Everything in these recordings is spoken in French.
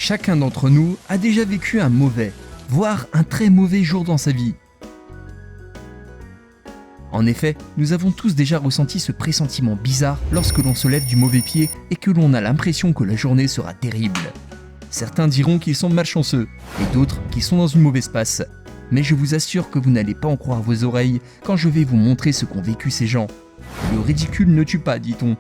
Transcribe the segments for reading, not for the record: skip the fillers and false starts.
Chacun d'entre nous a déjà vécu un mauvais, voire un très mauvais jour dans sa vie. En effet, nous avons tous déjà ressenti ce pressentiment bizarre lorsque l'on se lève du mauvais pied et que l'on a l'impression que la journée sera terrible. Certains diront qu'ils sont malchanceux et d'autres qu'ils sont dans une mauvaise passe. Mais je vous assure que vous n'allez pas en croire vos oreilles quand je vais vous montrer ce qu'ont vécu ces gens. Le ridicule ne tue pas, dit-on.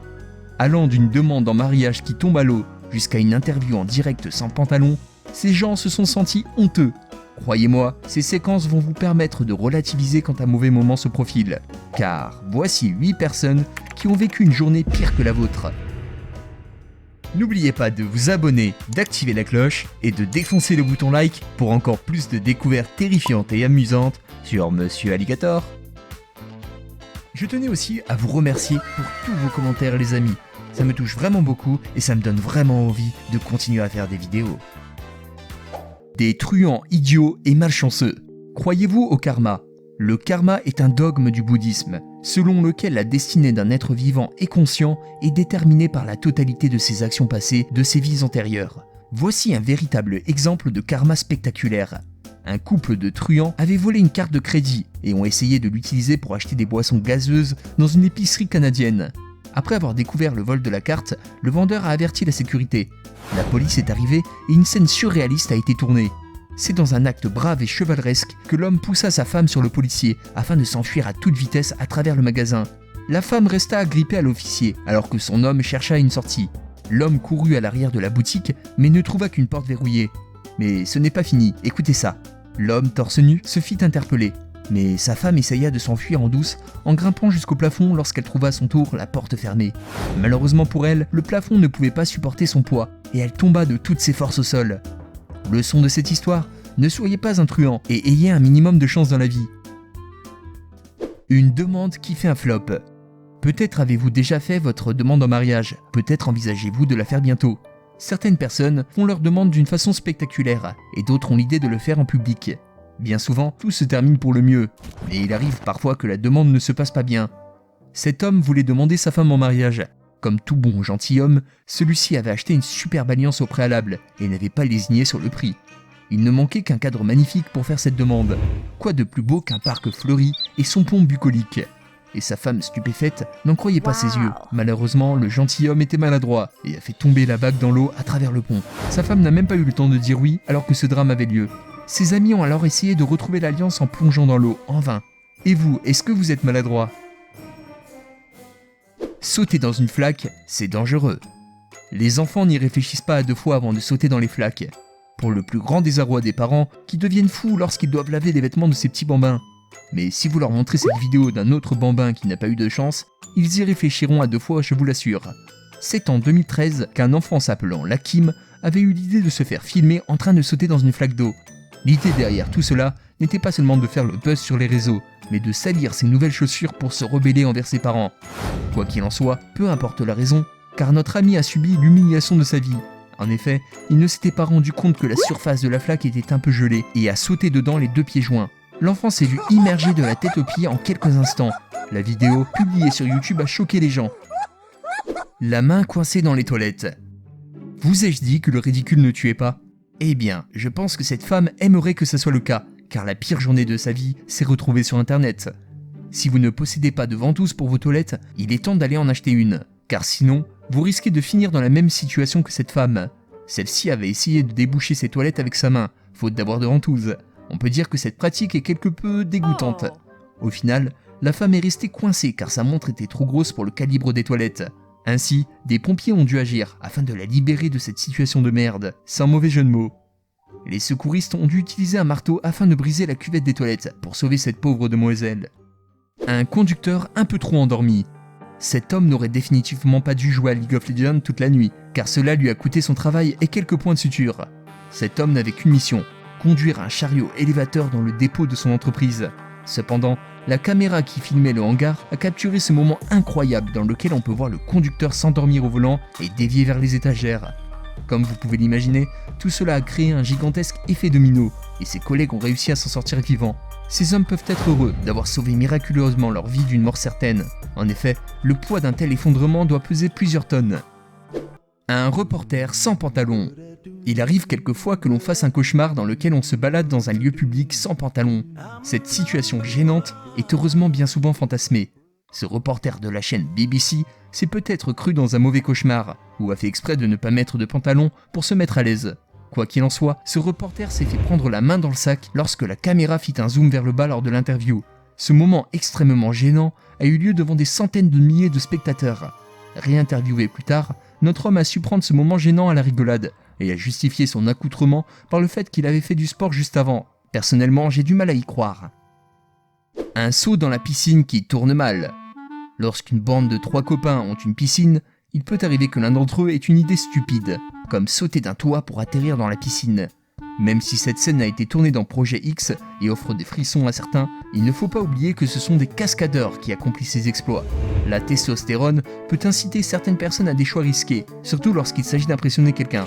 Allant d'une demande en mariage qui tombe à l'eau jusqu'à une interview en direct sans pantalon, ces gens se sont sentis honteux. Croyez-moi, ces séquences vont vous permettre de relativiser quand un mauvais moment se profile. Car voici 8 personnes qui ont vécu une journée pire que la vôtre. N'oubliez pas de vous abonner, d'activer la cloche et de défoncer le bouton like pour encore plus de découvertes terrifiantes et amusantes sur Monsieur Alligator. Je tenais aussi à vous remercier pour tous vos commentaires les amis. Ça me touche vraiment beaucoup et ça me donne vraiment envie de continuer à faire des vidéos. Des truands idiots et malchanceux. Croyez-vous au karma ? Le karma est un dogme du bouddhisme, selon lequel la destinée d'un être vivant et conscient est déterminée par la totalité de ses actions passées de ses vies antérieures. Voici un véritable exemple de karma spectaculaire. Un couple de truands avait volé une carte de crédit et ont essayé de l'utiliser pour acheter des boissons gazeuses dans une épicerie canadienne. Après avoir découvert le vol de la carte, le vendeur a averti la sécurité. La police est arrivée et une scène surréaliste a été tournée. C'est dans un acte brave et chevaleresque que l'homme poussa sa femme sur le policier afin de s'enfuir à toute vitesse à travers le magasin. La femme resta agrippée à l'officier alors que son homme chercha une sortie. L'homme courut à l'arrière de la boutique mais ne trouva qu'une porte verrouillée. Mais ce n'est pas fini, écoutez ça. L'homme torse nu se fit interpeller. Mais sa femme essaya de s'enfuir en douce en grimpant jusqu'au plafond lorsqu'elle trouva à son tour la porte fermée. Malheureusement pour elle, le plafond ne pouvait pas supporter son poids et elle tomba de toutes ses forces au sol. Leçon de cette histoire, ne soyez pas un truand et ayez un minimum de chance dans la vie. Une demande qui fait un flop. Peut-être avez-vous déjà fait votre demande en mariage, peut-être envisagez-vous de la faire bientôt. Certaines personnes font leur demande d'une façon spectaculaire et d'autres ont l'idée de le faire en public. Bien souvent, tout se termine pour le mieux, mais il arrive parfois que la demande ne se passe pas bien. Cet homme voulait demander sa femme en mariage. Comme tout bon gentilhomme, celui-ci avait acheté une superbe alliance au préalable et n'avait pas lésiné sur le prix. Il ne manquait qu'un cadre magnifique pour faire cette demande. Quoi de plus beau qu'un parc fleuri et son pont bucolique ? Et sa femme stupéfaite n'en croyait pas ses yeux. Malheureusement, le gentilhomme était maladroit et a fait tomber la bague dans l'eau à travers le pont. Sa femme n'a même pas eu le temps de dire oui alors que ce drame avait lieu. Ses amis ont alors essayé de retrouver l'alliance en plongeant dans l'eau, en vain. Et vous, est-ce que vous êtes maladroit ? Sauter dans une flaque, c'est dangereux. Les enfants n'y réfléchissent pas à 2 fois avant de sauter dans les flaques. Pour le plus grand désarroi des parents qui deviennent fous lorsqu'ils doivent laver les vêtements de ces petits bambins. Mais si vous leur montrez cette vidéo d'un autre bambin qui n'a pas eu de chance, ils y réfléchiront à 2 fois, je vous l'assure. C'est en 2013 qu'un enfant s'appelant Lakim avait eu l'idée de se faire filmer en train de sauter dans une flaque d'eau. L'idée derrière tout cela n'était pas seulement de faire le buzz sur les réseaux, mais de salir ses nouvelles chaussures pour se rebeller envers ses parents. Quoi qu'il en soit, peu importe la raison, car notre ami a subi l'humiliation de sa vie. En effet, il ne s'était pas rendu compte que la surface de la flaque était un peu gelée et a sauté dedans les 2 pieds joints. L'enfant s'est vu immergé de la tête aux pieds en quelques instants. La vidéo, publiée sur YouTube, a choqué les gens. La main coincée dans les toilettes. Vous ai-je dit que le ridicule ne tuait pas ? Eh bien, je pense que cette femme aimerait que ça soit le cas, car la pire journée de sa vie s'est retrouvée sur internet. Si vous ne possédez pas de ventouse pour vos toilettes, il est temps d'aller en acheter une, car sinon, vous risquez de finir dans la même situation que cette femme. Celle-ci avait essayé de déboucher ses toilettes avec sa main, faute d'avoir de ventouse. On peut dire que cette pratique est quelque peu dégoûtante. Au final, la femme est restée coincée car sa montre était trop grosse pour le calibre des toilettes. Ainsi, des pompiers ont dû agir afin de la libérer de cette situation de merde, sans mauvais jeu de mots. Les secouristes ont dû utiliser un marteau afin de briser la cuvette des toilettes pour sauver cette pauvre demoiselle. Un conducteur un peu trop endormi. Cet homme n'aurait définitivement pas dû jouer à League of Legends toute la nuit, car cela lui a coûté son travail et quelques points de suture. Cet homme n'avait qu'une mission, conduire un chariot élévateur dans le dépôt de son entreprise. Cependant, la caméra qui filmait le hangar a capturé ce moment incroyable dans lequel on peut voir le conducteur s'endormir au volant et dévier vers les étagères. Comme vous pouvez l'imaginer, tout cela a créé un gigantesque effet domino, et ses collègues ont réussi à s'en sortir vivants. Ces hommes peuvent être heureux d'avoir sauvé miraculeusement leur vie d'une mort certaine. En effet, le poids d'un tel effondrement doit peser plusieurs tonnes. Un reporter sans pantalon. Il arrive quelquefois que l'on fasse un cauchemar dans lequel on se balade dans un lieu public sans pantalon. Cette situation gênante est heureusement bien souvent fantasmée. Ce reporter de la chaîne BBC s'est peut-être cru dans un mauvais cauchemar, ou a fait exprès de ne pas mettre de pantalon pour se mettre à l'aise. Quoi qu'il en soit, ce reporter s'est fait prendre la main dans le sac lorsque la caméra fit un zoom vers le bas lors de l'interview. Ce moment extrêmement gênant a eu lieu devant des centaines de milliers de spectateurs. Réinterviewé plus tard, notre homme a su prendre ce moment gênant à la rigolade et a justifié son accoutrement par le fait qu'il avait fait du sport juste avant. Personnellement, j'ai du mal à y croire. Un saut dans la piscine qui tourne mal. Lorsqu'une bande de 3 copains ont une piscine, il peut arriver que l'un d'entre eux ait une idée stupide, comme sauter d'un toit pour atterrir dans la piscine. Même si cette scène a été tournée dans Projet X et offre des frissons à certains, il ne faut pas oublier que ce sont des cascadeurs qui accomplissent ces exploits. La testostérone peut inciter certaines personnes à des choix risqués, surtout lorsqu'il s'agit d'impressionner quelqu'un.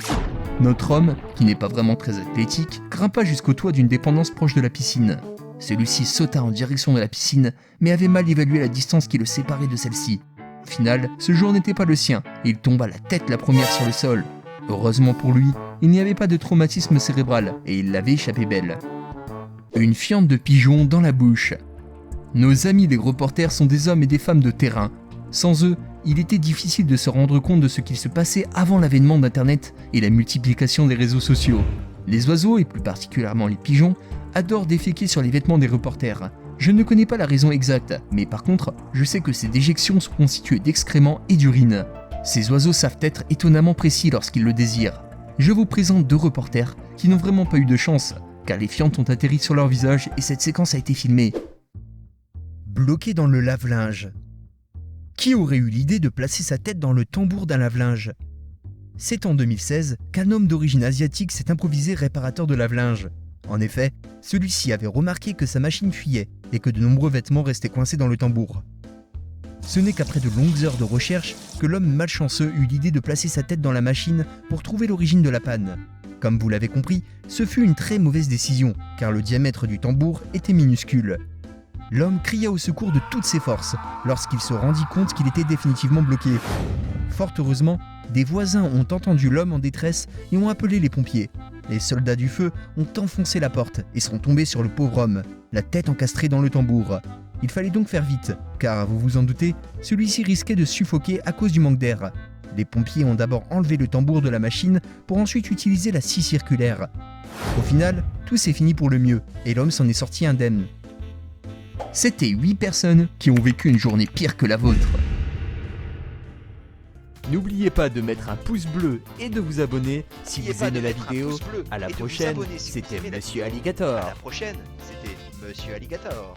Notre homme, qui n'est pas vraiment très athlétique, grimpa jusqu'au toit d'une dépendance proche de la piscine. Celui-ci sauta en direction de la piscine, mais avait mal évalué la distance qui le séparait de celle-ci. Au final, ce jour n'était pas le sien, et il tomba la tête la première sur le sol. Heureusement pour lui, il n'y avait pas de traumatisme cérébral, et il l'avait échappé belle. Une fiente de pigeon dans la bouche. Nos amis les reporters sont des hommes et des femmes de terrain. Sans eux, il était difficile de se rendre compte de ce qu'il se passait avant l'avènement d'Internet et la multiplication des réseaux sociaux. Les oiseaux, et plus particulièrement les pigeons, adorent déféquer sur les vêtements des reporters. Je ne connais pas la raison exacte, mais par contre, je sais que ces déjections sont constituées d'excréments et d'urine. Ces oiseaux savent être étonnamment précis lorsqu'ils le désirent. Je vous présente 2 reporters qui n'ont vraiment pas eu de chance, car les fientes ont atterri sur leur visage et cette séquence a été filmée. Bloqué dans le lave-linge. Qui aurait eu l'idée de placer sa tête dans le tambour d'un lave-linge ? C'est en 2016 qu'un homme d'origine asiatique s'est improvisé réparateur de lave-linge. En effet, celui-ci avait remarqué que sa machine fuyait et que de nombreux vêtements restaient coincés dans le tambour. Ce n'est qu'après de longues heures de recherche que l'homme malchanceux eut l'idée de placer sa tête dans la machine pour trouver l'origine de la panne. Comme vous l'avez compris, ce fut une très mauvaise décision, car le diamètre du tambour était minuscule. L'homme cria au secours de toutes ses forces, lorsqu'il se rendit compte qu'il était définitivement bloqué. Fort heureusement, des voisins ont entendu l'homme en détresse et ont appelé les pompiers. Les soldats du feu ont enfoncé la porte et sont tombés sur le pauvre homme, la tête encastrée dans le tambour. Il fallait donc faire vite, car vous vous en doutez, celui-ci risquait de suffoquer à cause du manque d'air. Les pompiers ont d'abord enlevé le tambour de la machine pour ensuite utiliser la scie circulaire. Au final, tout s'est fini pour le mieux et l'homme s'en est sorti indemne. C'était 8 personnes qui ont vécu une journée pire que la vôtre. N'oubliez pas de mettre un pouce bleu et de vous abonner si vous aimez la vidéo. À la prochaine, c'était Monsieur Alligator. À la prochaine, c'était Monsieur Alligator.